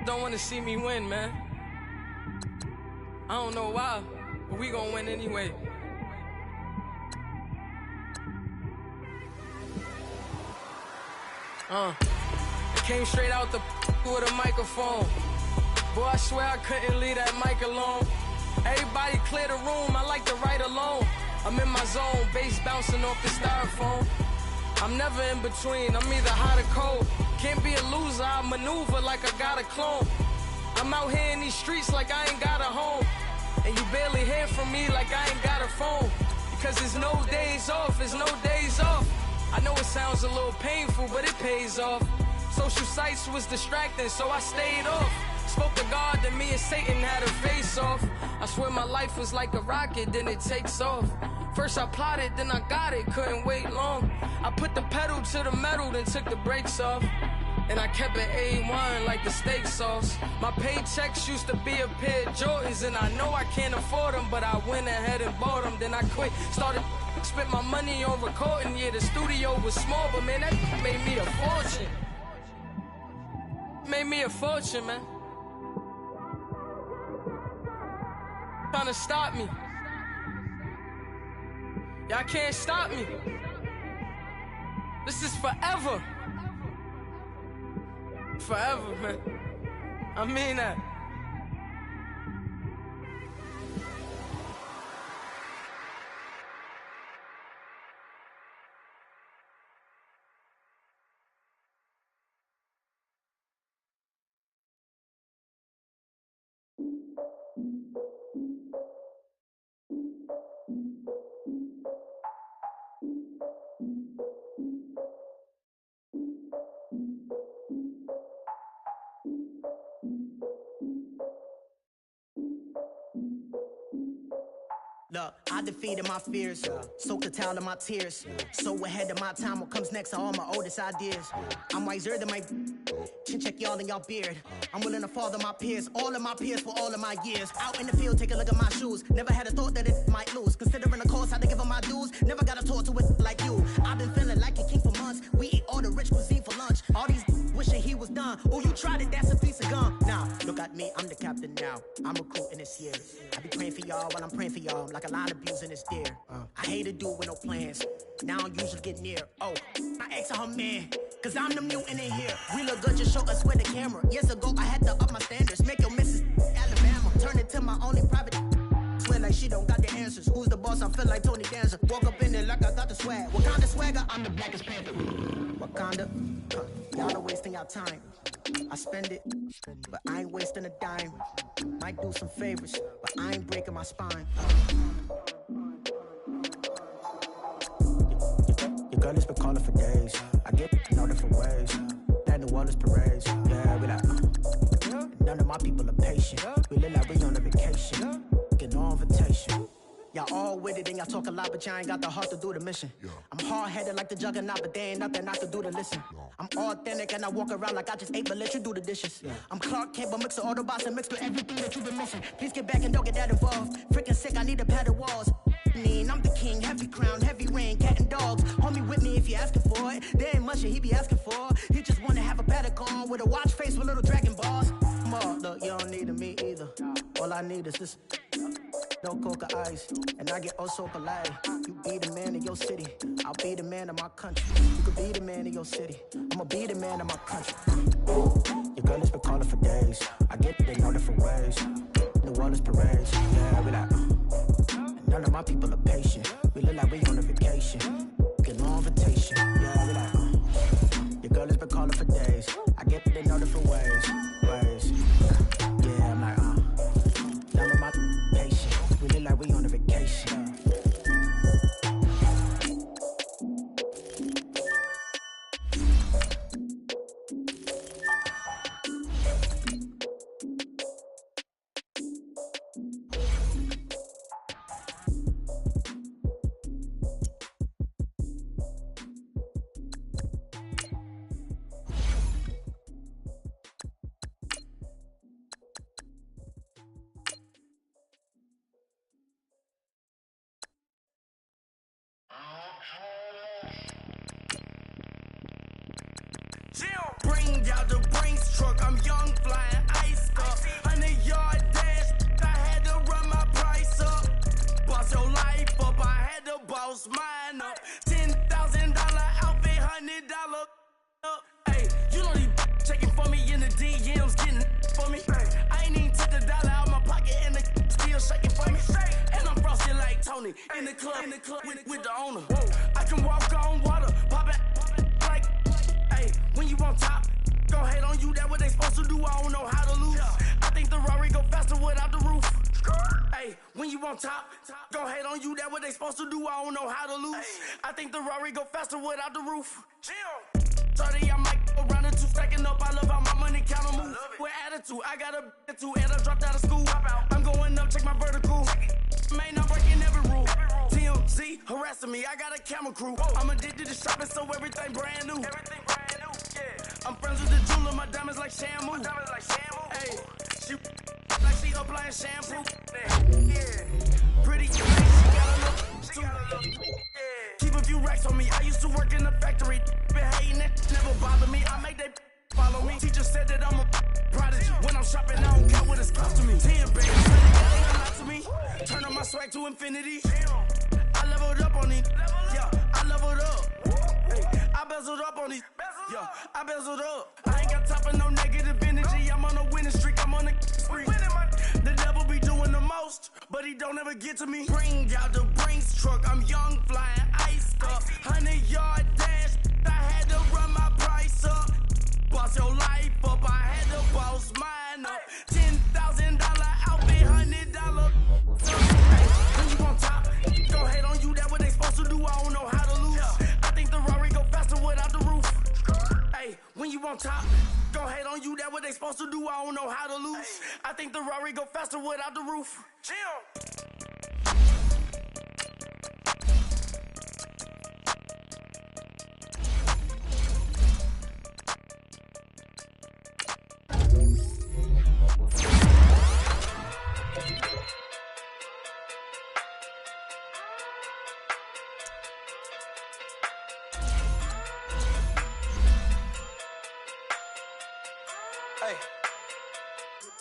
[SPEAKER 7] don't want to see me win, man. I don't know why, but we gonna win anyway. I came straight out the with a microphone. Boy, I swear I couldn't leave that mic alone. Everybody clear the room, I like to write alone. I'm in my zone, bass bouncing off the styrofoam. I'm never in between, I'm either hot or cold. Can't be a loser, I maneuver like I got a clone. I'm out here in these streets like I ain't got a home. And you barely hear from me like I ain't got a phone. Because there's no days off, there's no days off. I know it sounds a little painful, but it pays off. Social sites was distracting, so I stayed off. Spoke to God, then me and Satan had a face off. I swear my life was like a rocket, then it takes off. First I plotted, then I got it, couldn't wait long. I put the pedal to the metal, then took the brakes off. And I kept it A1 like the steak sauce. My paychecks used to be a pair of Jordans, and I know I can't afford them, but I went ahead and bought them. Then I quit, started, spent my money on recording. Yeah, the studio was small, but man, that made me a fortune. Made me a fortune, man. Trying to stop me. Y'all can't stop me. This is forever. Forever, man. I mean that.
[SPEAKER 8] Look, I defeated my fears, soaked the towel in my tears. So ahead of my time, what comes next are all my oldest ideas. I'm wiser than my chin check y'all in y'all beard. I'm willing to father my peers, all of my peers for all of my years. Out in the field, take a look at my shoes. Never had a thought that it might lose. Considering the cost, I had to give them my dues. Never got a talk to it like you. I've been feeling like a king for months. We eat all the rich cuisine for lunch. All these wishing he was done. Oh, you tried it, that's a piece of gum. Now, look at me, I'm the captain now. I'm recruiting this year. I be praying for y'all while I'm praying for y'all. Like a line of abusing this deer. I hate to do with no plans. Now I usually get near. Oh, my ex her man. Cause I'm the mutant in here. We look good, just show us where the camera. Years ago, I had to up my standards. Make your missus Alabama. Turn it to my only private. Swear like she don't got the answers. Who's the boss? I feel like Tony Danza. Walk up in there like I got the swag. What kind of swagger? I'm the blackest panther. Wakanda. Y'all are wasting our time. I spend it, but I ain't wasting a dime. Might do some favors, but I ain't breaking my spine. Your girl has been calling for days. I get in all different ways. That New Orleans parades. Yeah, we like, none of my people are patient. We live like we on a vacation. Get no invitation. Y'all all with it and y'all talk a lot, but y'all ain't got the heart to do the mission. I'm hard-headed like the juggernaut, but there ain't nothing I can do to listen. I'm authentic and I walk around like I just ate, but let you do the dishes. I'm Clark Kent, but mix the Autobots and mixed with everything that you've been missing. Please get back and don't get that involved. Freaking sick, I need a pad of walls. I'm the king, heavy crown, heavy rain, cat and dogs. Homie with me if you're asking for it. There ain't much that he be asking for. He just wanna have a paddock on with a watch face with little dragon balls. Look, you don't need me either. All I need is this. No coca ice, and I get oh so polite. You be the man of your city, I'll be the man of my country. You could be the man of your city, I'ma be the man of my country. Your girl has been calling for days. I get it in all different ways. New Orleans parades, yeah, we like. None of my people are patient. We look like we on a vacation. Get no invitation, yeah, we like. Your girl has been calling for days. I get it in all different ways. Yeah, I'm like, none of my patient. We look like we on a vacation.
[SPEAKER 6] Bring out the Brinks truck, I'm young, flying iced up. 100-yard dash, I had to run my price up. Boss your life up, I had to boss mine up. $10,000 outfit, $100 up. Hey, you know these checking for me in the DMs, getting for me. I ain't even took the dollar out my pocket and the still shaking for me. And I'm frosted like Tony in the club with the owner. I can walk on water, pop it like, hey, when you on top. Gon' hate on you, that what they supposed to do, I don't know how to lose. I think the Rari go faster without the roof. Hey, when you on top, gon' hate on you, that what they supposed to do, I don't know how to lose. I think the Rari go faster without the roof. 30, I might go around the two, stacking up, I love how my money count on move. With attitude, I got a attitude, and I dropped out of school. I'm going up, check my vertical. Man, I'm breaking every rule. TMZ harassing me, I got a camera crew. I'm addicted to shopping, so everything brand new. I'm friends with the jeweler, my diamonds like shampoo. Hey, she like she applying shampoo. Pretty, she got a look. Keep a few racks on me. I used to work in the factory. Been hating it, never bother me. I make they follow me. Teacher said that I'm a prodigy. When I'm shopping, I don't care what it's cost to me. 10 baby, that ain't a lot to me. Turn on my swag to infinity. I leveled up on these. Yeah, I leveled up. I bezeled up on these. Yo, I bezeled up. I ain't got time for no negative energy. I'm on a winning streak. I'm on a spree. The devil be doing the most, but he don't ever get to me. Bring out the Brinks truck. I'm young, flying iced up. 100-yard dash. I had to run my price up. Boss your life up. I had to boss mine up. $10,000 outfit, $100. When you on top, don't hate on you. That what they supposed to do. I don't know how to lose. I think the Rari go faster without the roof. Hey, when you on top, don't hate on you. That what they supposed to do. I don't know how to lose. I think the Rari go faster without the roof.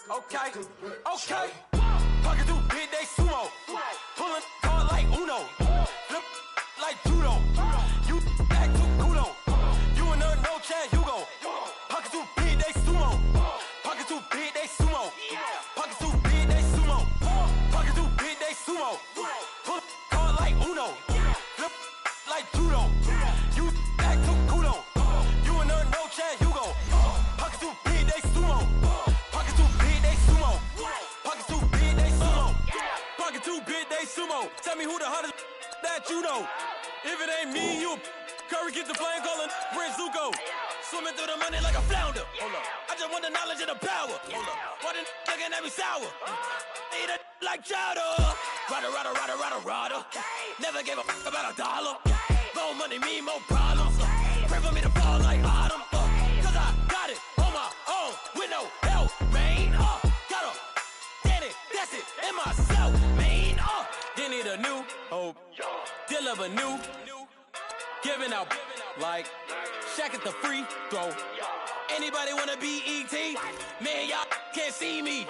[SPEAKER 9] Okay, okay. Pocket too big, they sumo. Pulling hard like Uno. Flip like judo. You act too kudo. You and her no Chad Hugo. Pocket too big, they sumo. Pocket too big, they sumo. Pocket too big, they sumo. Pocket too big, they sumo. Pull hard like Uno. Flip like judo. You act too kudo. You and her no Chad Hugo. Pocket too big, they sumo. Pocket too big, they sumo. Pocket too big, they sumo. Pocket too big, they sumo. Tell me who the hottest that you know. If it ain't me, you Curry keep the flame calling Prince Zuko. Swimming through the money like a flounder. Hold up. I just want the knowledge and the power. Hold up. Why the looking at me sour? Eat it like chowder. Rada, rada, rada, rada, rada. Never gave a fuck about a dollar. More money, me, more problems. Pray for me to fall like autumn. Cause I got it on my own with no help, man. Got a Danny, that's it, in myself, man. They need a new hope. Deal of a new. Giving out like Shaq at the free throw. Anybody wanna be ET? Man, y'all can't see me.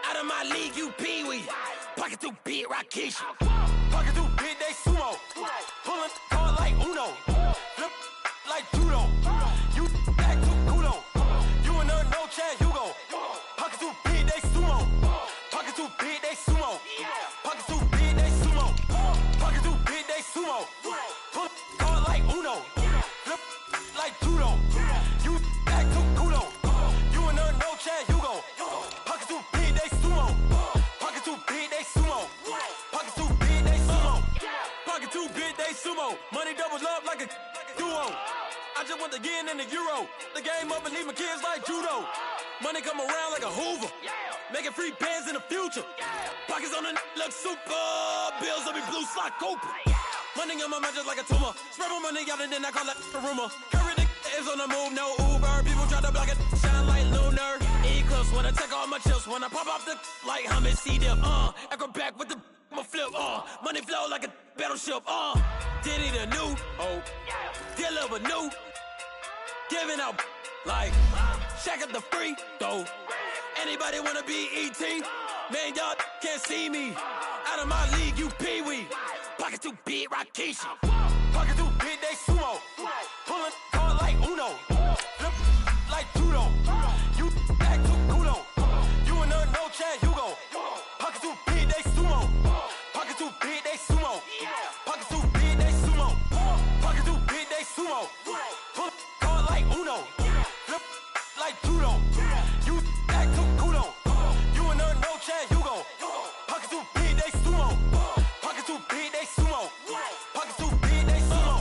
[SPEAKER 9] Out of my league, you pee-wee. Pocket too big, Rakish. Pocket too big, they sumo. Pulling hard like Uno. Flip like judo. You act too kudo. You and her no Chad Hugo. Pocket too big, they sumo. Pocket too big, they sumo. Pocket too big, they sumo. Pocket too big, they sumo. Pull hard like Uno. Flip like judo. You act too kudo. You and her no Chad Hugo. Pocket too big, they sumo. Pocket too big, they sumo. Pocket too big, they sumo. Pocket too big, they sumo. Money doubles up like a duo. I just want the yen and the euro. The game up and leave my kids like judo. Money come around like a Hoover. Making free bands in the future. Pockets on the look super. Bills on me blue slot Cooper. Money on my mind just like a tumor. Spread my money out and then I call it a rumor. Curry the is on the move, no Uber. People try to block it, shine like lunar. Eclipse when I take all my chips. When I pop off the like hummus, C-dip. Acrobat with the flip. Money flow like a battleship. Diddy the new hope. Deliver new. Giving out like Shaq at the free throw. Anybody wanna be ET? Man, y'all can't see me. Out of my league, you pee-wee. Pocket too big, Rakishi. Pocket too big, they sumo. Pulling hard like Uno. Flip like judo. You act too kudo. You and her no Chad Hugo. Pocket too big, they sumo. Pocket too big, they sumo. Pocket too big, they sumo. Pocket too big, they sumo. Pull hard like Uno. Flip like judo. You act too kudo. You and her no Chad Hugo. Pocket too big, they sumo. Pocket too big, they sumo. Pocket too big, they sumo.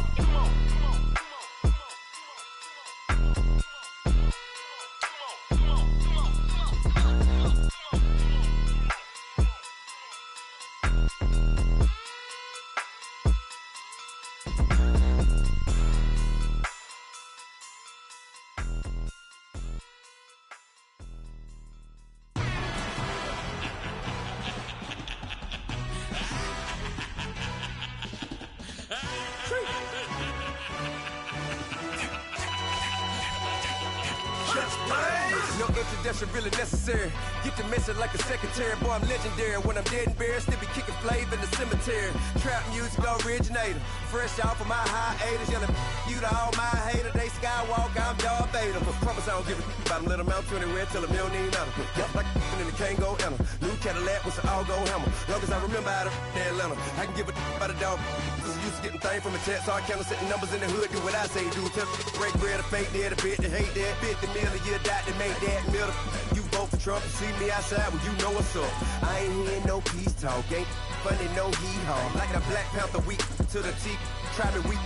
[SPEAKER 10] No introduction really necessary. Get the message like a secretary. Boy, I'm legendary. When I'm dead and buried, still be kicking flavor in the cemetery. Trap music originator. Fresh off of my hiatus. Yelling you to all my haters. They skywalk, I'm Darth Vader. But promise I don't give a about them. Let them out to anywhere. Tell them they don't need nothing. Yep, like and the can't go enter. New Cadillac with an all-go hammer. Long as I remember how to Atlanta. I can give a about a dog. I'm used to getting things from a text. So I can't setting numbers in the hood. Do what I say do. Tell break bread or fake dead. A bit to hate that. 50 million a year dot to make that middle. You vote for Trump, you see me outside, well, you know what's up. I ain't hearing no peace talk, ain't funny, no hee-haw. Like a Black Panther weak to the teeth, try me weak.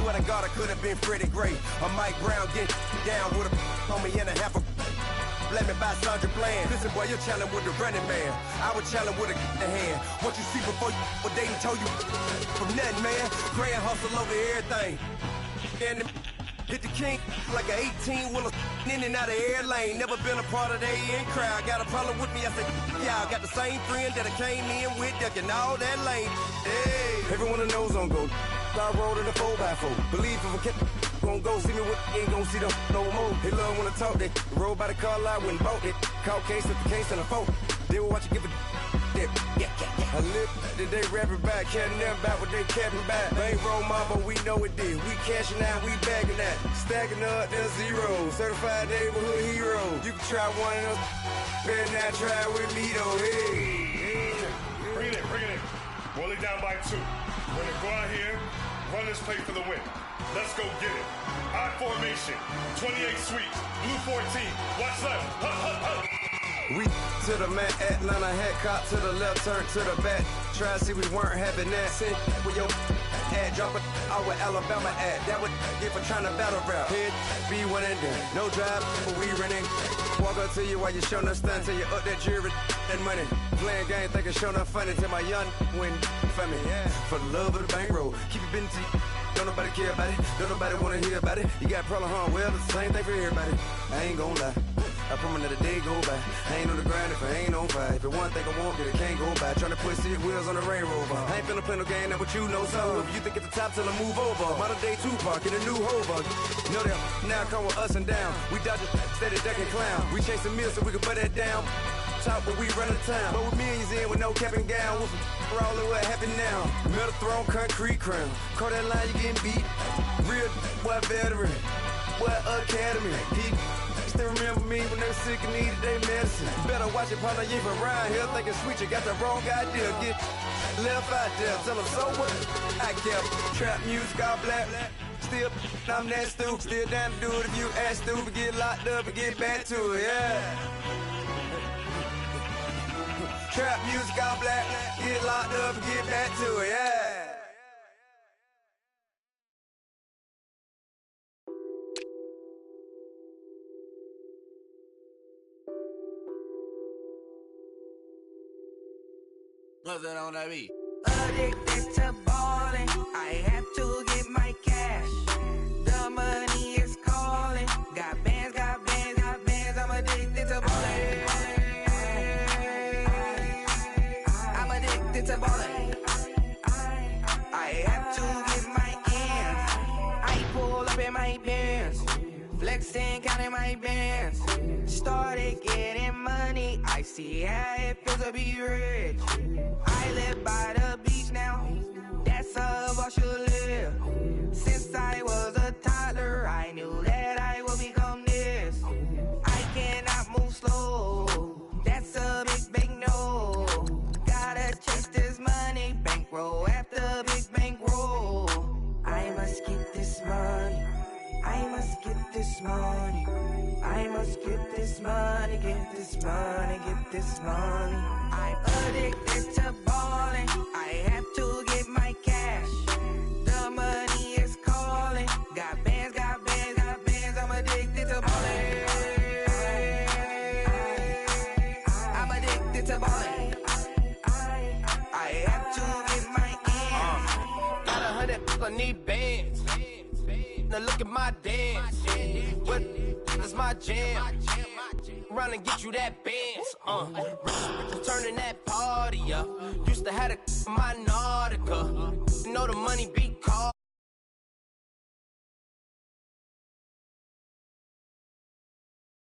[SPEAKER 10] Swear to God, I could have been Freddie Gray or Mike Brown getting down with a on me and a half a let me buy Sandra Bland. Listen, boy, you're challenging with the running man. I was challenging with a hand. What you see before you, what they told you from nothing, man. Grand hustle over everything. And hit the king like an 18-wheeler in and out of air lane. Never been a part of the in crowd. Got a problem with me, I said, y'all got the same friend that I came in with, ducking all that lane. Hey, everyone knows on go. I rolled in a 4x4. Believe if I kept gon' go see me with ain't gon' see them no more. They love when I talk, they roll by the car lot when bought it. Caught case at the case and a phone. They will watch you give a dip. I live that they rapping back, caring them back what they capping back. Bankroll mama, we know it did. We cashing out, we bagging that. Stacking up, there's zero. Certified neighborhood hero. You can try one of them, better not try with me though. Hey.
[SPEAKER 11] Bring it in. Roll it down by 2. We're gonna go out here, run this play for the win. Let's go get it. I formation, 28 sweeps, blue 14. Watch left. Hup.
[SPEAKER 10] We to the man, Atlanta head cop to the left, turn to the back. Try to see we weren't having that. Send with your ad, drop it out with Alabama ad. That would get for trying to battle rap. Head, be one and done. No drive, but we running. Walk up to you while you showing us stun till you up that jury and money. Playing game, thinking showing up funny till my young win for me. Yeah. For the love of the bankroll, keep it busy. Don't nobody care about it. Don't nobody wanna hear about it. You got a problem, huh? Well, it's the same thing for everybody. I ain't gon' lie. I promise that a day go by. I ain't on the grind if I ain't on fire. If it one thing I want, then it can't go by. Tryna put 6 wheels on the Range Rover. I ain't finna play no game, that what you know. So if you think at the top till I move over. Modern day Tupac in a new hover. Know that now come with us and down. We dodge it, steady ducking clown. We chasing meals so we can put that down. Top, but we run the time. But with millions in with no cap and gown. We're all in what happened now. Metal throne, concrete crown. Call that line, you getting beat. Real boy veteran. Boy academy. He still remember me when they were sick and needed their medicine. Better watch it, partner, you from around here thinking sweet, you got the wrong idea. Get left out there, tell them so what? I kept trap music all black. Still, I'm that stupid. Still down to do it if you ask stupid. Get locked up and get back to it, yeah. Trap music all black. Get locked up and get back to it, yeah.
[SPEAKER 12] What's that on that beat?
[SPEAKER 13] Addicted to ballin', I have to get my cash. The money is calling. Got bands, I'm addicted to ballin'. I'm addicted to ballin'. I have to get my ends. I pull up in my bands, flexing, counting my bands. Started getting money, I see how it feels to be rich. I live by the beach now, that's how I should live. Since I was a toddler, I knew that I would become this. I cannot move slow, that's a big no. Gotta chase this money, bankroll after big bankroll. I must get this money, I must get this money. I must get this money, get this money, get this money. I'm addicted to ballin', I have to get my cash. The money is calling. Got bands, I'm addicted to ballin'. I'm addicted to ballin'. I have to get my ends.
[SPEAKER 9] Got 100, I need bands. Now look at my dance. What is my jam? Run and get you that bands. Turning that party up. Used to have a my Nautica. Know the money be